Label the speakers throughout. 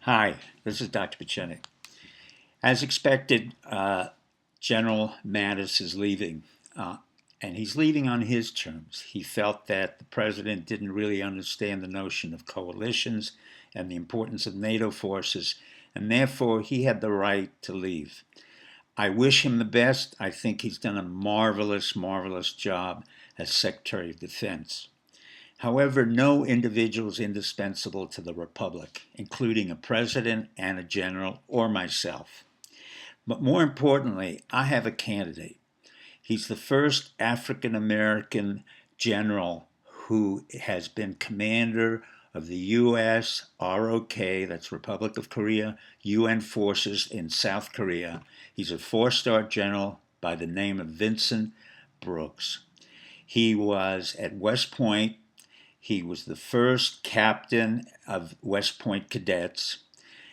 Speaker 1: Hi, this is Dr. Pachenik. As expected, General Mattis is leaving, and he's leaving on his terms. He felt that the president didn't really understand the notion of coalitions and the importance of NATO forces, and therefore he had the right to leave. I wish him the best. I think he's done a marvelous, marvelous job as Secretary of Defense. However, no individual is indispensable to the Republic, including a president and a general or myself. But more importantly, I have a candidate. He's the first African American general who has been commander of the U.S. ROK, that's Republic of Korea, UN forces in South Korea. He's a four-star general by the name of Vincent Brooks. He was at West Point. He was the first captain of West Point cadets.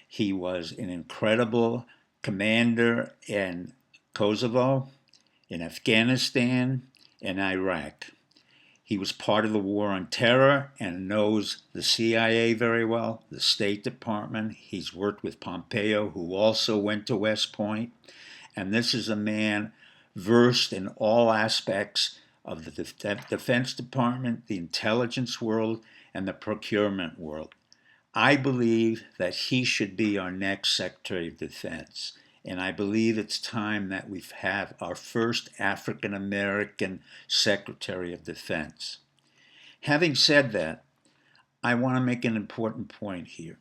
Speaker 1: He was an incredible commander in Kosovo, in Afghanistan, and Iraq. He was part of the war on terror and knows the CIA very well, the State Department. He's worked with Pompeo, who also went to West Point. And this is a man versed in all aspects of the Defense Department, the intelligence world, and the procurement world. I believe that he should be our next Secretary of Defense. And I believe it's time that we have our first African American Secretary of Defense. Having said that, I want to make an important point here.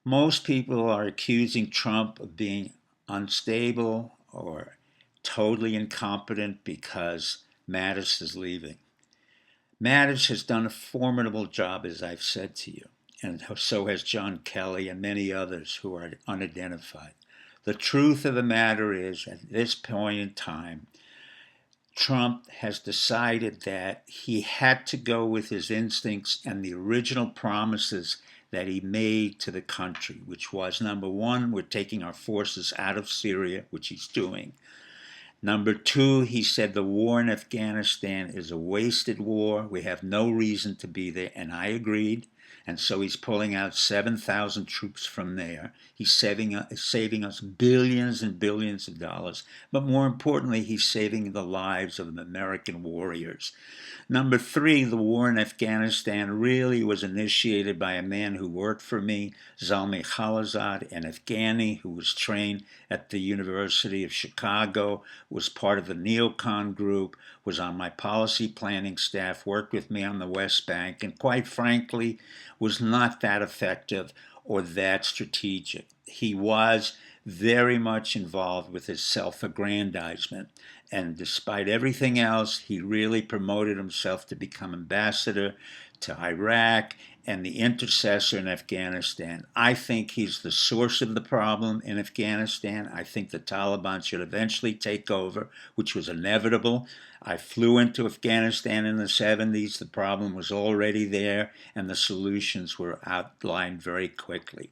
Speaker 1: Most people are accusing Trump of being unstable or totally incompetent because Mattis is leaving. Mattis has done a formidable job, as I've said to you, and so has John Kelly and many others who are unidentified. The truth of the matter is, at this point in time, Trump has decided that he had to go with his instincts and the original promises that he made to the country, which was, number one, we're taking our forces out of Syria, which he's doing. Number two, he said the war in Afghanistan is a wasted war. We have no reason to be there, and I agreed. And so he's pulling out 7,000 troops from there. He's saving us billions and billions of dollars. But more importantly, he's saving the lives of American warriors. Number three, the war in Afghanistan really was initiated by a man who worked for me, Zalmay Khalilzad, an Afghani who was trained at the University of Chicago, was part of the neocon group, was on my policy planning staff, worked with me on the West Bank, and quite frankly, was not that effective or that strategic. He was very much involved with his self-aggrandizement. And despite everything else, he really promoted himself to become ambassador to Iraq and the intercessor in Afghanistan. I think he's the source of the problem in Afghanistan. I think the Taliban should eventually take over, which was inevitable. I flew into Afghanistan in the 70s. The problem was already there, and the solutions were outlined very quickly.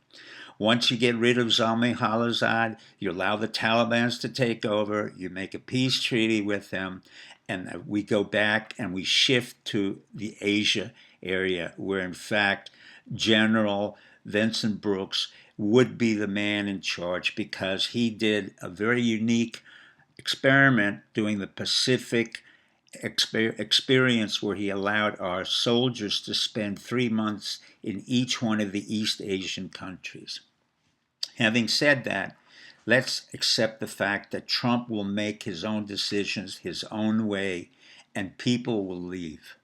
Speaker 1: Once you get rid of Zalmay Khalilzad, you allow the Taliban to take over, you make a peace treaty with them, and we go back and we shift to the Asia area, where in fact General Vincent Brooks would be the man in charge, because he did a very unique experiment doing the Pacific experience, where he allowed our soldiers to spend 3 months in each one of the East Asian countries. Having said that, let's accept the fact that Trump will make his own decisions his own way, and people will leave.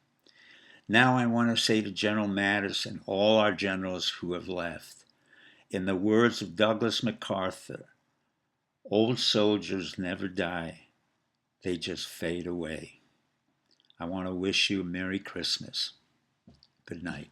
Speaker 1: Now I want to say to General Mattis and all our generals who have left, in the words of Douglas MacArthur, old soldiers never die, they just fade away. I want to wish you a Merry Christmas. Good night.